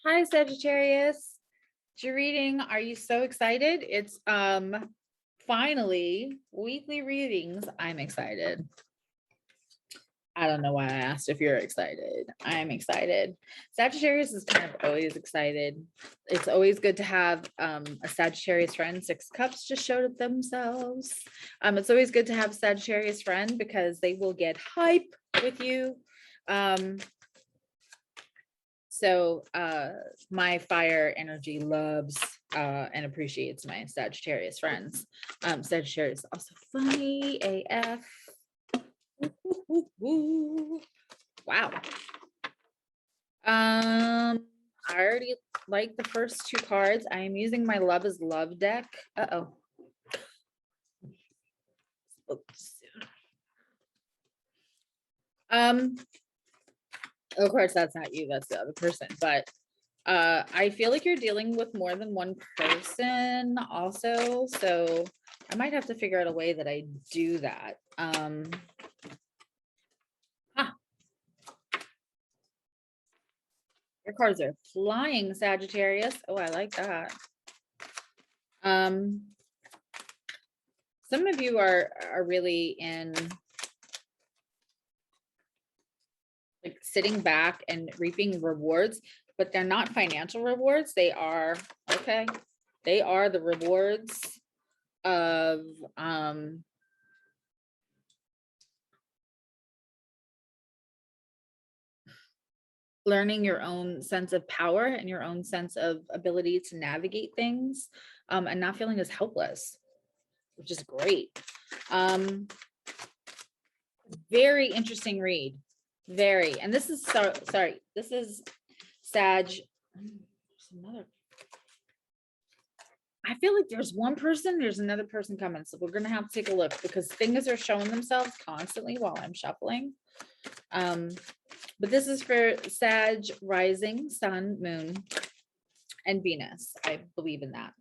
Hi, Sagittarius. It's your reading. Are you so excited? It's finally weekly readings. I'm excited. I don't know why I asked if you're excited. I'm excited. Sagittarius is kind of always excited. It's always good to have a Sagittarius friend. Six Cups just showed it themselves. It's always good to have a Sagittarius friend because they will get hype with you. So my fire energy loves and appreciates my Sagittarius friends. Sagittarius is also funny AF. Wow. I already like the first two cards. I am using my Love is Love deck. Uh-oh. Of course, that's not you, that's the other person, but I feel like you're dealing with more than one person also, so I might have to figure out a way that I do that. Your cards are flying, Sagittarius. Oh, I like that. Some of you are really in like sitting back and reaping rewards, but they're not financial rewards. They are okay. They are the rewards of learning your own sense of power and your own sense of ability to navigate things, and not feeling as helpless, which is great. Very interesting read. Very. And this is sorry. This is Sag. Another. I feel like there's one person, there's another person coming. So we're gonna have to take a look because things are showing themselves constantly while I'm shuffling. But this is for Sag, rising, sun, moon, and Venus. I believe in that.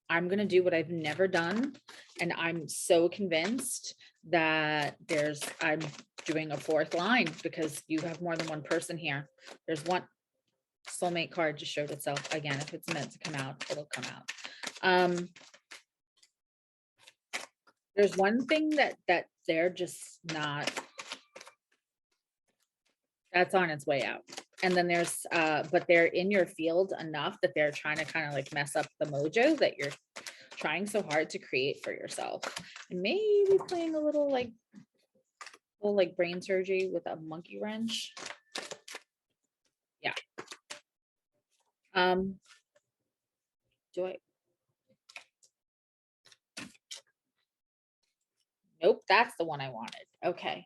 I'm gonna do what I've never done, and I'm so convinced that I'm doing a fourth line because you have more than one person here. There's one soulmate card just showed itself again. If it's meant to come out, it'll come out. There's one thing that they're just not, that's on its way out. And then there's but they're in your field enough that they're trying to kind of like mess up the mojo that you're trying so hard to create for yourself. And maybe playing a little like brain surgery with a monkey wrench. Yeah. Do I? Nope, that's the one I wanted. Okay.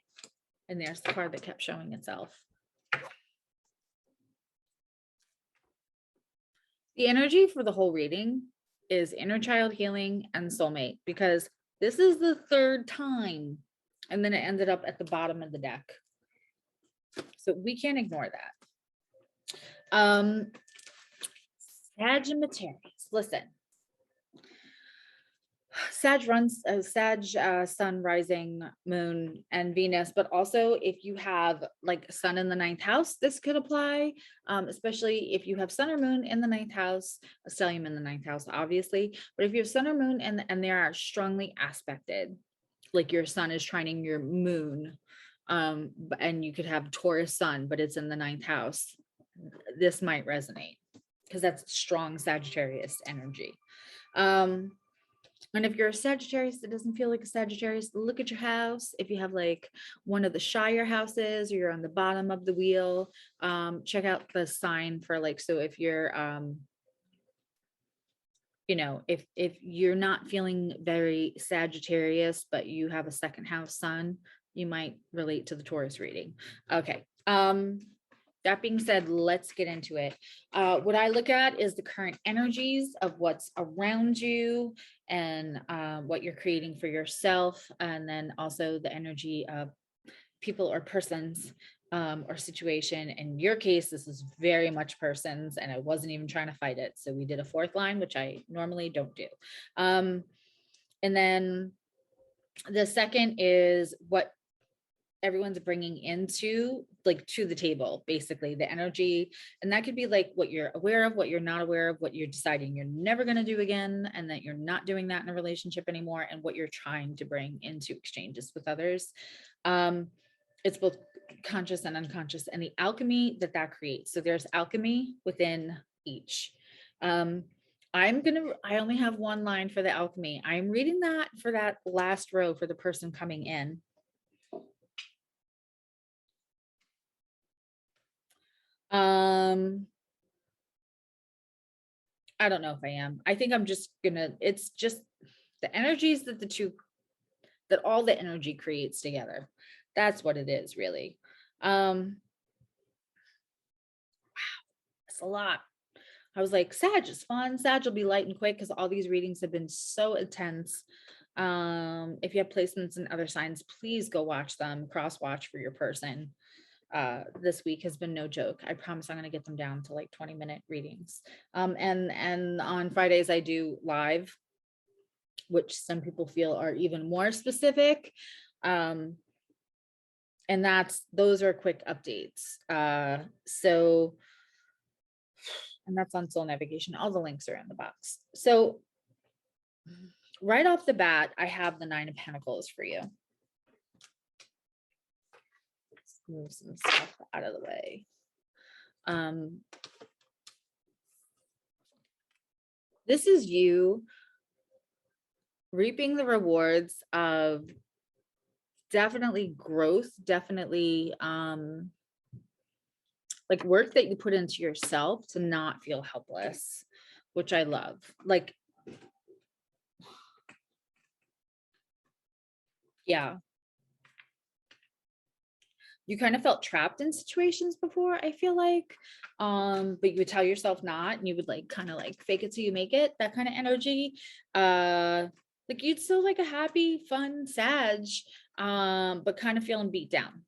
And there's the card that kept showing itself. The energy for the whole reading is inner child healing and soulmate, because this is the third time, and then it ended up at the bottom of the deck. So we can't ignore that. Sagittarius, listen. Sag runs sun, rising, moon, and Venus, but also if you have like sun in the ninth house, this could apply, especially if you have sun or moon in the ninth house, a stellium in the ninth house, obviously. But if you have sun or moon and they are strongly aspected, like your sun is trining your moon, and you could have Taurus sun, but it's in the ninth house, this might resonate because that's strong Sagittarius energy. And if you're a Sagittarius that doesn't feel like a Sagittarius, look at your house. If you have like one of the Shire houses or you're on the bottom of the wheel, check out the sign for like, so if you're, if you're not feeling very Sagittarius, but you have a second house sun, you might relate to the Taurus reading. Okay. That being said, let's get into it. What I look at is the current energies of what's around you and what you're creating for yourself, and then also the energy of people or persons or situation. In your case, this is very much persons, and I wasn't even trying to fight it. So we did a fourth line, which I normally don't do. And then the second is what everyone's bringing into like to the table, basically the energy. And that could be like what you're aware of, what you're not aware of, what you're deciding you're never going to do again, and that you're not doing that in a relationship anymore, and what you're trying to bring into exchanges with others. It's both conscious and unconscious, and the alchemy that creates. So there's alchemy within each. I only have one line for the alchemy. I'm reading that for that last row for the person coming in. I don't know if I am. I think I'm just gonna, it's just the energies that all the energy creates together. That's what it is, really. Wow, it's a lot. I was like, Sag is fun. Sag will be light and quick because all these readings have been so intense. If you have placements in other signs, please go watch them, cross watch for your person. This week has been no joke. I promise I'm going to get them down to like 20-minute readings. And on Fridays I do live, which some people feel are even more specific. And those are quick updates. And that's on Soul Navigation. All the links are in the box. So right off the bat, I have the 9 of Pentacles for you. Let's move some stuff out of the way. This is you reaping the rewards of definitely growth, definitely like work that you put into yourself to not feel helpless, which I love. Like, yeah. You kind of felt trapped in situations before, I feel like, but you would tell yourself not, and you would like kind of like fake it till you make it, that kind of energy. Like you'd still like a happy, fun Sag, but kind of feeling beat down.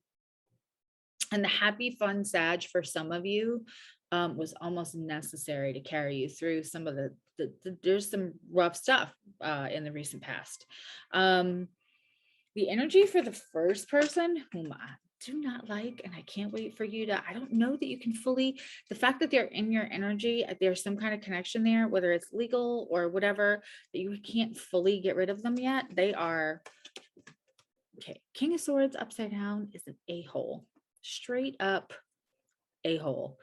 And the happy, fun Sag for some of you was almost necessary to carry you through some of the there's some rough stuff in the recent past. The energy for the first person, whom I do not like, and I can't wait for you to, I don't know that you can fully, the fact that they're in your energy, there's some kind of connection there, whether it's legal or whatever, that you can't fully get rid of them yet. They are, okay, King of Swords upside down is an a-hole, straight up a-hole.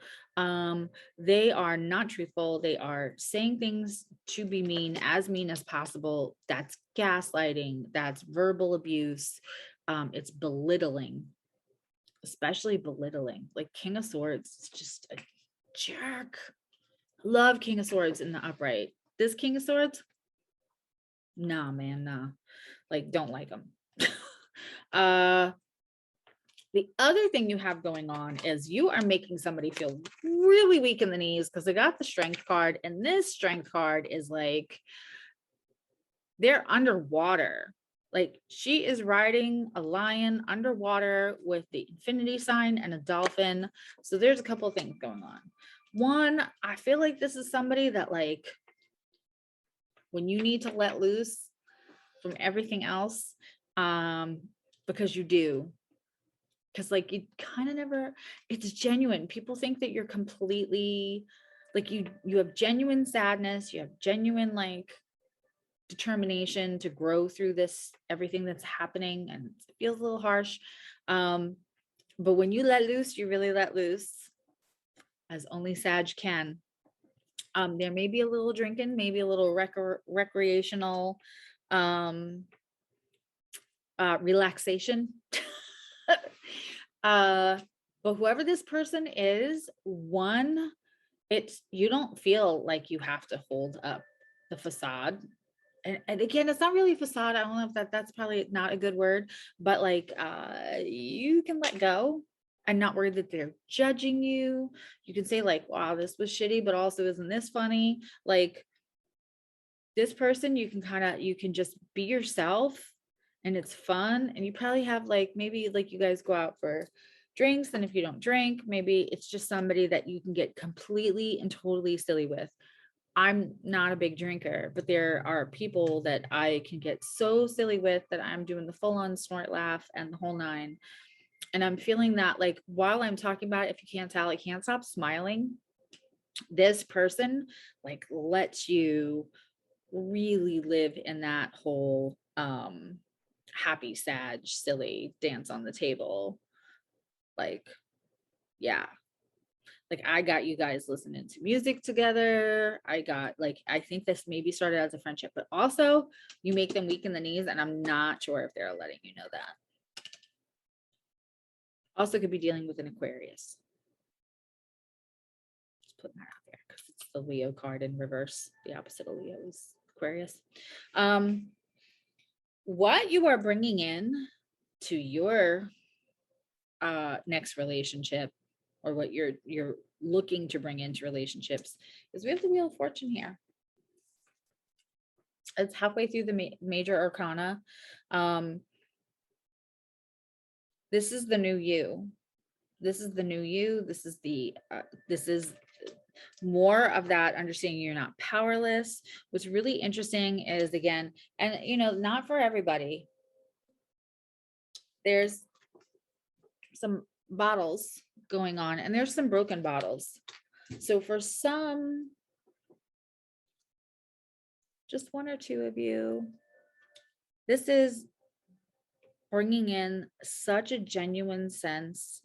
They are not truthful. They are saying things to be mean as possible. That's gaslighting. That's verbal abuse. It's belittling, especially belittling. Like King of Swords is just a jerk. Love King of Swords in the upright. This King of Swords, nah, man, nah. Like, don't like him. The other thing you have going on is you are making somebody feel really weak in the knees because they got the Strength card, and this Strength card is like they're underwater. Like she is riding a lion underwater with the infinity sign and a dolphin. So there's a couple of things going on. One, I feel like this is somebody that like when you need to let loose from everything else, because you do. Because like you kind of never, it's genuine. People think that you're completely like you have genuine sadness, you have genuine like determination to grow through this, everything that's happening, and it feels a little harsh. But when you let loose, you really let loose, as only Sag can. There may be a little drinking, maybe a little recreational relaxation. But whoever this person is, one, it's you don't feel like you have to hold up the facade. And again, it's not really a facade. I don't know if that's probably not a good word, but like you can let go and not worry that they're judging you. You can say like, wow, this was shitty, but also isn't this funny? Like this person, you can just be yourself, and it's fun. And you probably have like, maybe like you guys go out for drinks, and if you don't drink, maybe it's just somebody that you can get completely and totally silly with. I'm not a big drinker, but there are people that I can get so silly with that I'm doing the full on snort laugh and the whole nine. And I'm feeling that, like, while I'm talking about it, if you can't tell, I can't stop smiling. This person like lets you really live in that whole happy, sad, silly dance on the table. Like, yeah. Like, I got you guys listening to music together. I got, like, I think this maybe started as a friendship, but also you make them weak in the knees, and I'm not sure if they're letting you know that. Also could be dealing with an Aquarius. Just putting that out there because it's the Leo card in reverse. The opposite of Leo is Aquarius. What you are bringing in to your next relationship, or what you're looking to bring into relationships, is we have the Wheel of Fortune here. It's halfway through the major arcana. This is the new you. This is the new you. This is the this is more of that understanding you're not powerless. What's really interesting is, again, and you know, not for everybody, there's some bottles going on, and there's some broken bottles. So for some, just one or two of you, this is bringing in such a genuine sense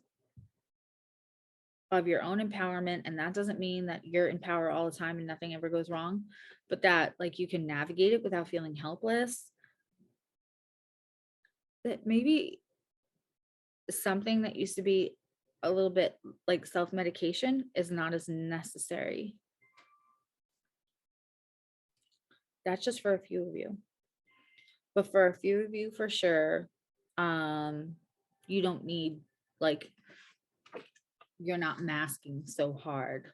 of your own empowerment. And that doesn't mean that you're in power all the time and nothing ever goes wrong, but that like you can navigate it without feeling helpless. That maybe something that used to be a little bit like self-medication is not as necessary. That's just for a few of you. But for a few of you, for sure, you don't need, like, you're not masking so hard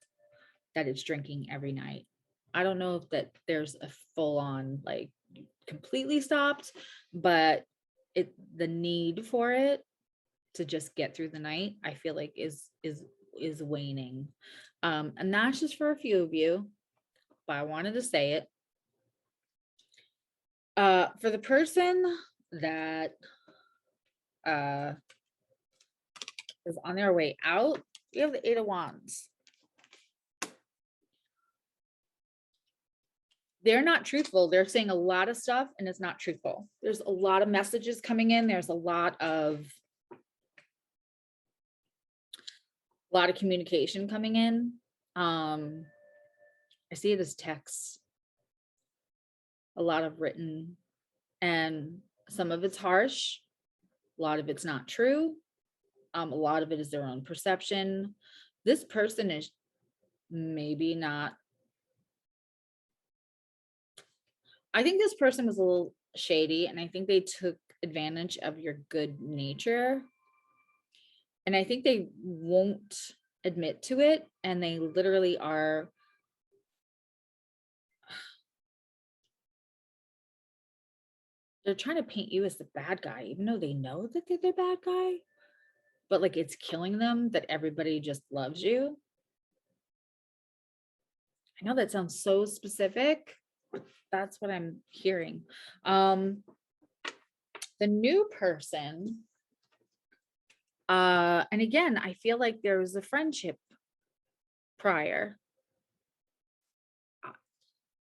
that it's drinking every night. I don't know if that there's a full-on like completely stopped, but the need for it to just get through the night, I feel like is waning. And that's just for a few of you, but I wanted to say it. For the person that is on their way out, we have the Eight of Wands. They're not truthful. They're saying a lot of stuff and it's not truthful. There's a lot of messages coming in. There's a lot of communication coming in. I see it as text, a lot of written, and some of it's harsh. A lot of it's not true. A lot of it is their own perception. This person is maybe not. I think this person was a little shady, and I think they took advantage of your good nature. And I think they won't admit to it, and they literally are. They're trying to paint you as the bad guy, even though they know that they're the bad guy. But like, it's killing them that everybody just loves you. I know that sounds so specific. That's what I'm hearing. The new person, and again, I feel like there was a friendship prior.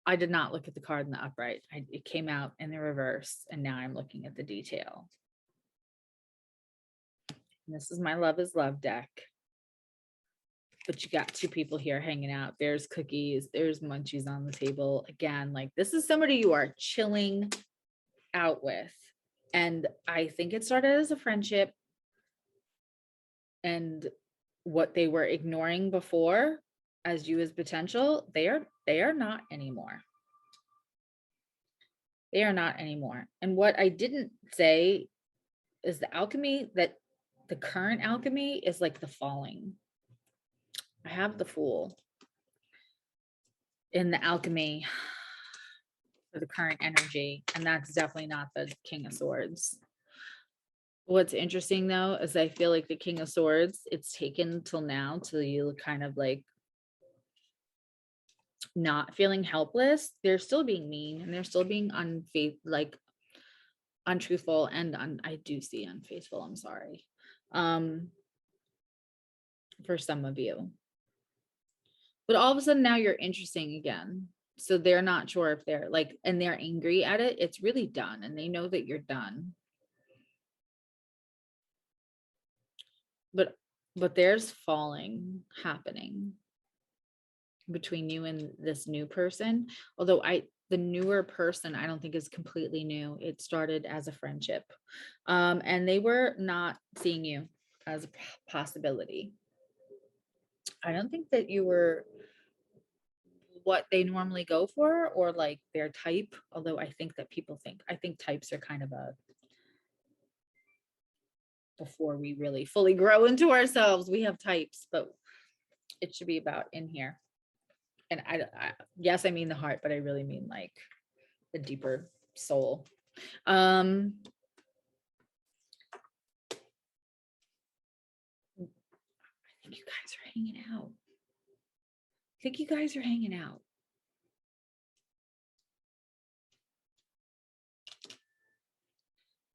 I did not look at the card in the upright. It came out in the reverse, and now I'm looking at the detail. And this is my Love is Love deck. But you got two people here hanging out. There's cookies, there's munchies on the table. Again, like, this is somebody you are chilling out with. And I think it started as a friendship, and what they were ignoring before as you as potential, they are not anymore. They are not anymore. And what I didn't say is the alchemy, that the current alchemy is like the falling. I have the Fool in the alchemy for the current energy, and that's definitely not the King of Swords. What's interesting though is I feel like the King of Swords, it's taken till now till you kind of like not feeling helpless. They're still being mean, and they're still being untruthful, and I do see unfaithful. I'm sorry. for some of you. But all of a sudden now you're interesting again. So they're not sure if they're like, and they're angry at it. It's really done. And they know that you're done. But there's falling happening between you and this new person. Although the newer person, I don't think is completely new. It started as a friendship. And they were not seeing you as a possibility. I don't think that you were what they normally go for or like their type. Although I think types are kind of before we really fully grow into ourselves, we have types, but it should be about in here. And yes, I mean the heart, but I really mean like the deeper soul. I think you guys are hanging out.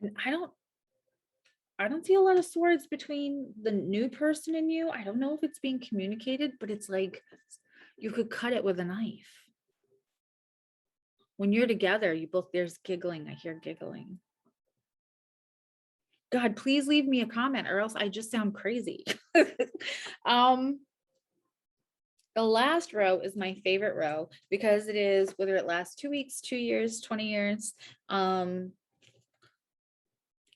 And I don't see a lot of swords between the new person and you. I don't know if it's being communicated, but it's like you could cut it with a knife. When you're together, there's giggling. I hear giggling. God, please leave me a comment or else I just sound crazy. The last row is my favorite row because it is whether it lasts 2 weeks, 2 years, 20 years.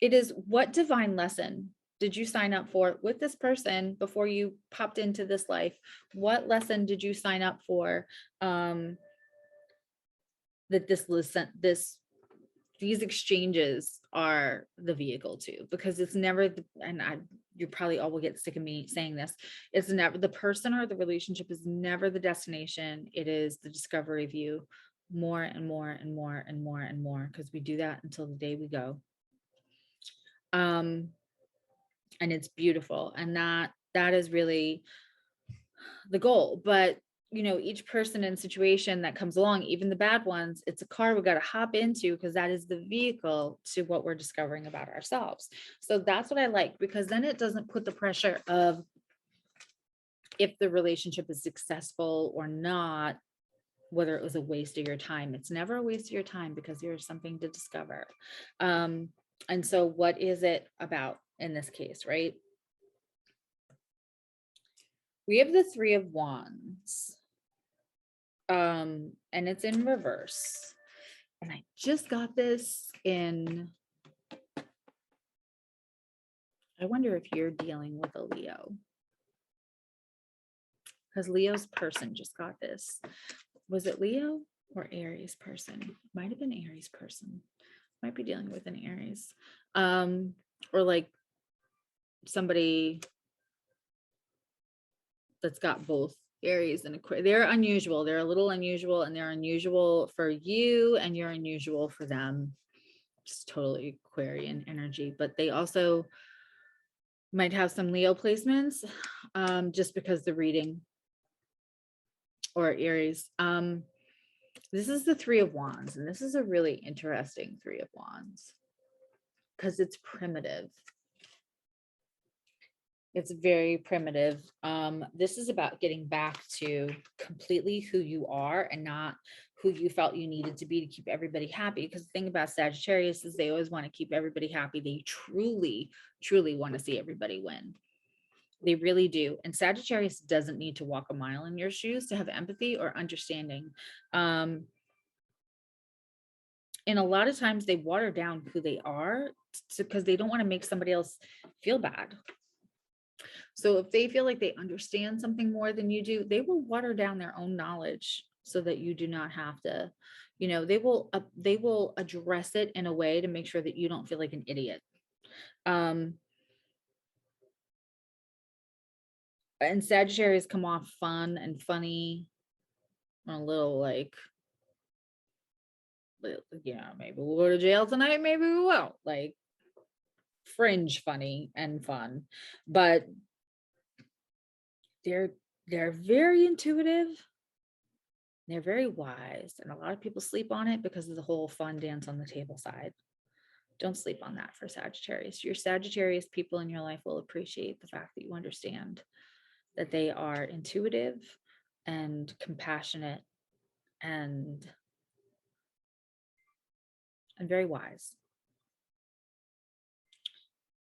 It is what divine lesson did you sign up for with this person before you popped into this life? What lesson did you sign up for that these exchanges are the vehicle to? Because it's never you probably all will get sick of me saying this. It's never the person or the relationship is never the destination. It is the discovery of you more and more and more and more and more, because we do that until the day we go. And it's beautiful. And that is really the goal. But you know, each person and situation that comes along, even the bad ones, it's a car we got to hop into because that is the vehicle to what we're discovering about ourselves. So that's what I like, because then it doesn't put the pressure of if the relationship is successful or not, whether it was a waste of your time. It's never a waste of your time because there's something to discover. And so what is it about in this case, right? We have the Three of Wands. And it's in reverse. And I just got this in, I wonder if you're dealing with a Leo, because Leo's person just got this. Was it Leo or Aries person? Might have been Aries person. Might be dealing with an Aries. Or like somebody that's got both Aries and Aquarius. They're unusual. They're a little unusual, and they're unusual for you and you're unusual for them. Just totally Aquarian energy, but they also might have some Leo placements, just because the reading, or Aries. This is the Three of Wands, and this is a really interesting Three of Wands because it's primitive. It's very primitive. This is about getting back to completely who you are and not who you felt you needed to be to keep everybody happy. Because the thing about Sagittarius is they always want to keep everybody happy. They truly, truly want to see everybody win. They really do. And Sagittarius doesn't need to walk a mile in your shoes to have empathy or understanding. And a lot of times they water down who they are because they don't want to make somebody else feel bad. So if they feel like they understand something more than you do, they will water down their own knowledge so that you do not have to, you know, they will address it in a way to make sure that you don't feel like an idiot. And Sagittarius come off fun and funny, a little like, you know, maybe we'll go to jail tonight, maybe we will, like fringe funny and fun, but they're very intuitive. They're very wise, and a lot of people sleep on it because of the whole fun dance on the table side. Don't sleep on that for Sagittarius. Your Sagittarius people in your life will appreciate the fact that you understand that they are intuitive and compassionate and very wise.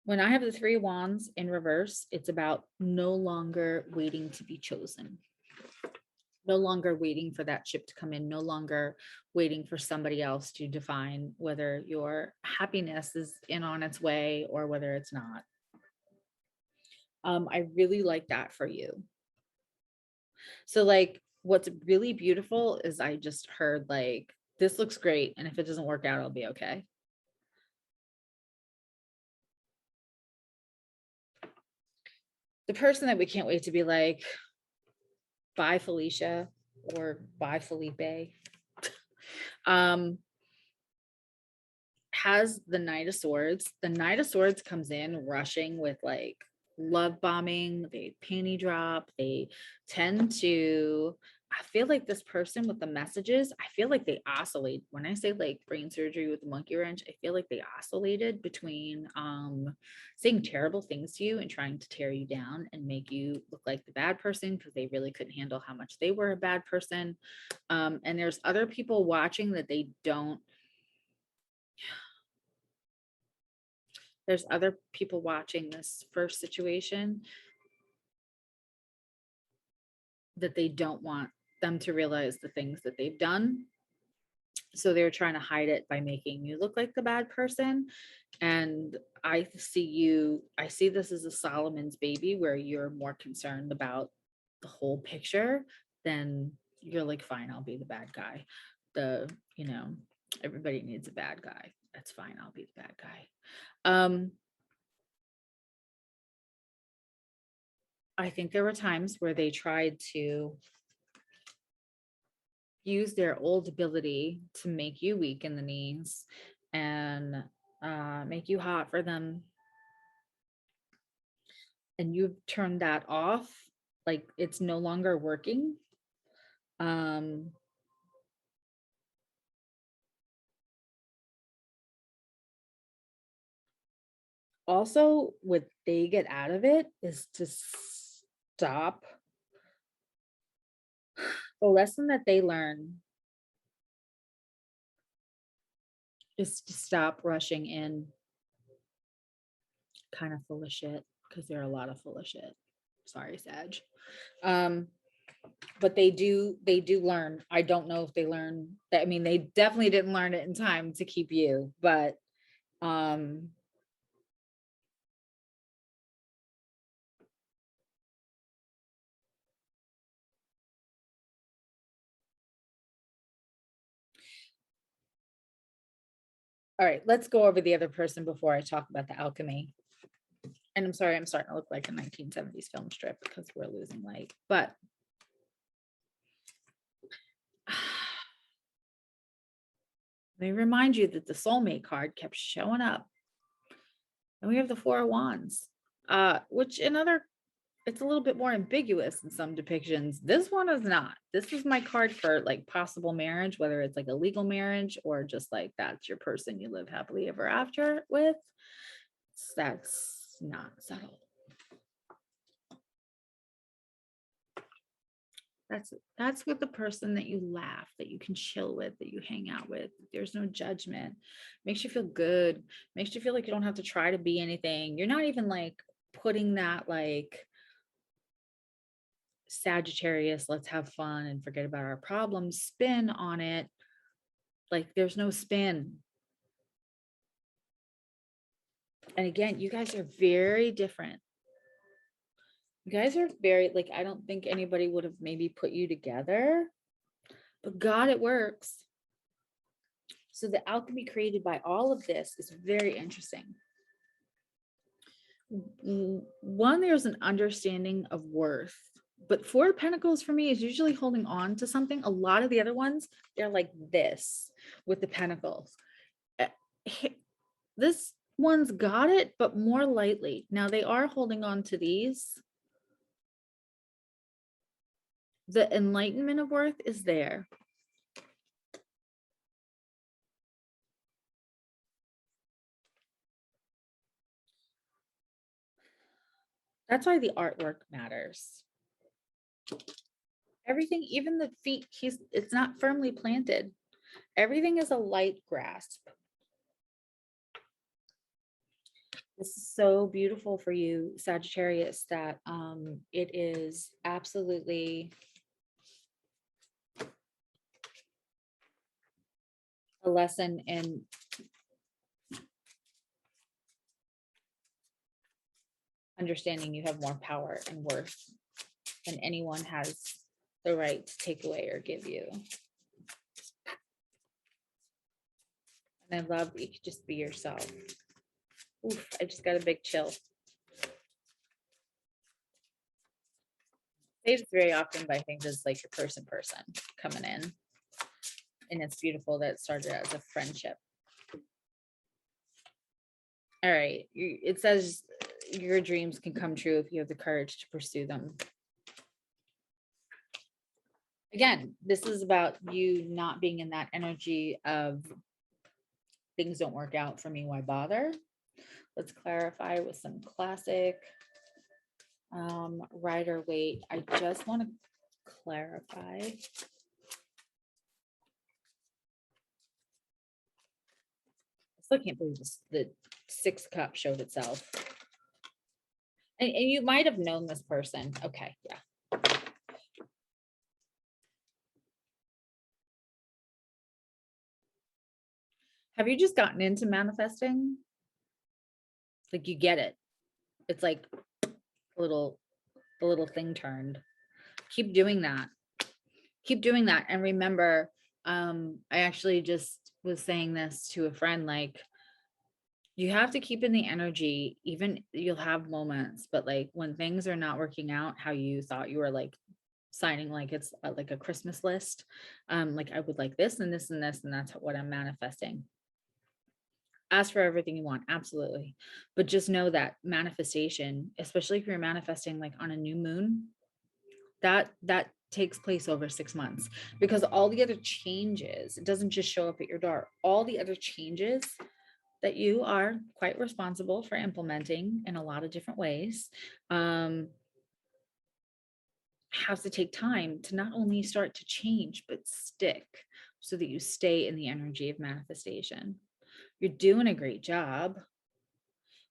When I have the 3 wands in reverse, it's about no longer waiting to be chosen. No longer waiting for that ship to come in, no longer waiting for somebody else to define whether your happiness is in on its way or whether it's not. I really like that for you. So like what's really beautiful is I just heard like, this looks great. And if it doesn't work out, I'll be okay. The person that we can't wait to be like, bye Felicia or bye Felipe, has the Knight of Swords. The Knight of Swords comes in rushing with like love bombing, they panty drop, they tend to, I feel like this person with the messages, I feel like they oscillate. When I say like brain surgery with the monkey wrench, I feel like they oscillated between saying terrible things to you and trying to tear you down and make you look like the bad person because they really couldn't handle how much they were a bad person. And there's other people watching that they don't. There's other people watching this first situation that they don't want them to realize the things that they've done. So they're trying to hide it by making you look like the bad person. And I see this as a Solomon's baby where you're more concerned about the whole picture than you're like, fine, I'll be the bad guy. Everybody needs a bad guy. That's fine. I'll be the bad guy. I think there were times where they tried to use their old ability to make you weak in the knees and make you hot for them. And you've turned that off. Like it's no longer working. Also, what they get out of it is to stop. The lesson that they learn is to stop rushing in kind of full of shit, because there are a lot of full of shit. Sorry, Sag. But they do learn. I don't know if they learn that. I mean, they definitely didn't learn it in time to keep you, but all right, let's go over the other person before I talk about the alchemy. And I'm sorry, I'm starting to look like a 1970s film strip because we're losing light. But let me remind you that the soulmate card kept showing up. And we have the Four of Wands, which it's a little bit more ambiguous in some depictions. This one is not. This is my card for like possible marriage, whether it's like a legal marriage or just like that's your person you live happily ever after with. That's not subtle. That's with the person that you laugh, that you can chill with, that you hang out with. There's no judgment. Makes you feel good. Makes you feel like you don't have to try to be anything. You're not even like putting that like Sagittarius, let's have fun and forget about our problems spin on it. Like there's no spin. And again, you guys are very different. You guys are very, like, I don't think anybody would have maybe put you together, but God, it works. So the alchemy created by all of this is very interesting. One, there's an understanding of worth, but Four of Pentacles for me is usually holding on to something. A lot of the other ones, they're like this with the Pentacles. This one's got it, but more lightly. Now they are holding on to these. The enlightenment of worth is there. That's why the artwork matters. Everything, even the feet, it's not firmly planted. Everything is a light grasp. This is so beautiful for you, Sagittarius, that it is absolutely a lesson in understanding you have more power and worth than anyone has the right to take away or give you. And I love that you could just be yourself. Oof, I just got a big chill. It's very often, but I think this is like your person coming in. And it's beautiful that it started as a friendship. All right. It says your dreams can come true if you have the courage to pursue them. Again, this is about you not being in that energy of things don't work out for me, why bother? Let's clarify with some classic Rider-Waite. I just want to clarify. I still can't believe this, the 6 cup showed itself. And you might have known this person. Okay, yeah. Have you just gotten into manifesting? Like you get it. It's like the little thing turned. Keep doing that. Keep doing that. And remember, I actually just was saying this to a friend, like, you have to keep in the energy, even you'll have moments, but like when things are not working out how you thought you were, like signing like it's like a Christmas list, like I would like this and this and this, and that's what I'm manifesting. Ask for everything you want, absolutely, but just know that manifestation, especially if you're manifesting like on a new moon, that takes place over 6 months, because all the other changes, it doesn't just show up at your door. All the other changes that you are quite responsible for implementing in a lot of different ways, has to take time to not only start to change, but stick, so that you stay in the energy of manifestation. You're doing a great job.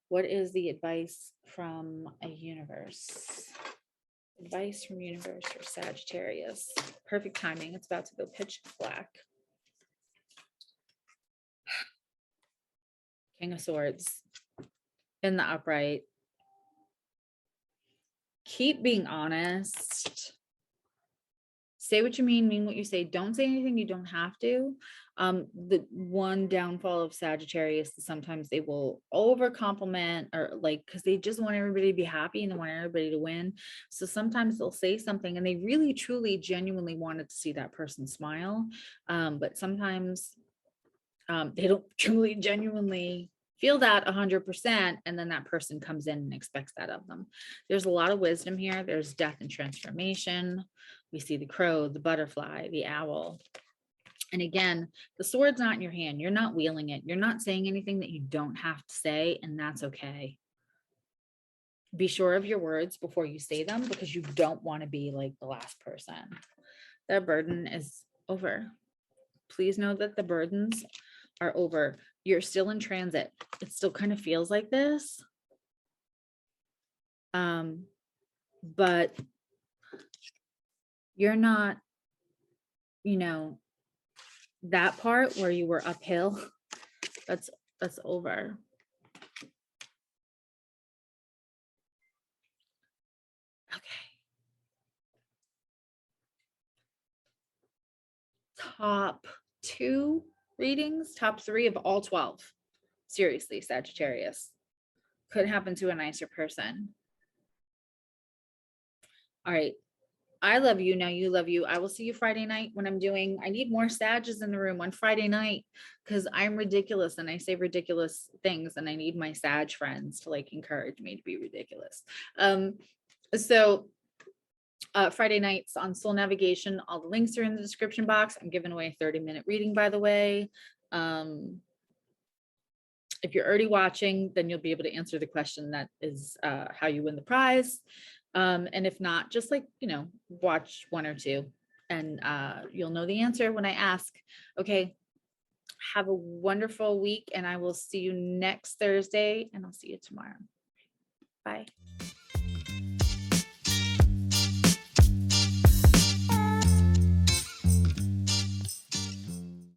What is the advice from a universe? Advice from universe for Sagittarius. Perfect timing. It's about to go pitch black. King of Swords in the upright. Keep being honest. Say what you mean what you say. Don't say anything you don't have to. The one downfall of Sagittarius is sometimes they will over compliment, or like, because they just want everybody to be happy and they want everybody to win. So sometimes they'll say something and they really, truly, genuinely wanted to see that person smile. But sometimes they don't truly, genuinely feel that 100%, and then that person comes in and expects that of them. There's a lot of wisdom here. There's death and transformation. We see the crow, the butterfly, the owl. And again, the sword's not in your hand. You're not wielding it. You're not saying anything that you don't have to say, and that's okay. Be sure of your words before you say them, because you don't want to be like the last person. Their burden is over. Please know that the burdens are over. You're still in transit. It still kind of feels like this. But you're not, that part where you were uphill, that's over. Okay. Top 2 readings, top 3 of all 12. Seriously, Sagittarius. Could happen to a nicer person. All right. I love you. Now you love you. I will see you Friday night when I need more Sages in the room on Friday night, because I'm ridiculous and I say ridiculous things, and I need my Sag friends to like encourage me to be ridiculous. So Friday nights on Soul Navigation, all the links are in the description box. I'm giving away a 30-minute reading, by the way. If you're already watching, then you'll be able to answer the question that is how you win the prize. And if not, just like, watch one or two and you'll know the answer when I ask. Okay, have a wonderful week and I will see you next Thursday and I'll see you tomorrow. Bye.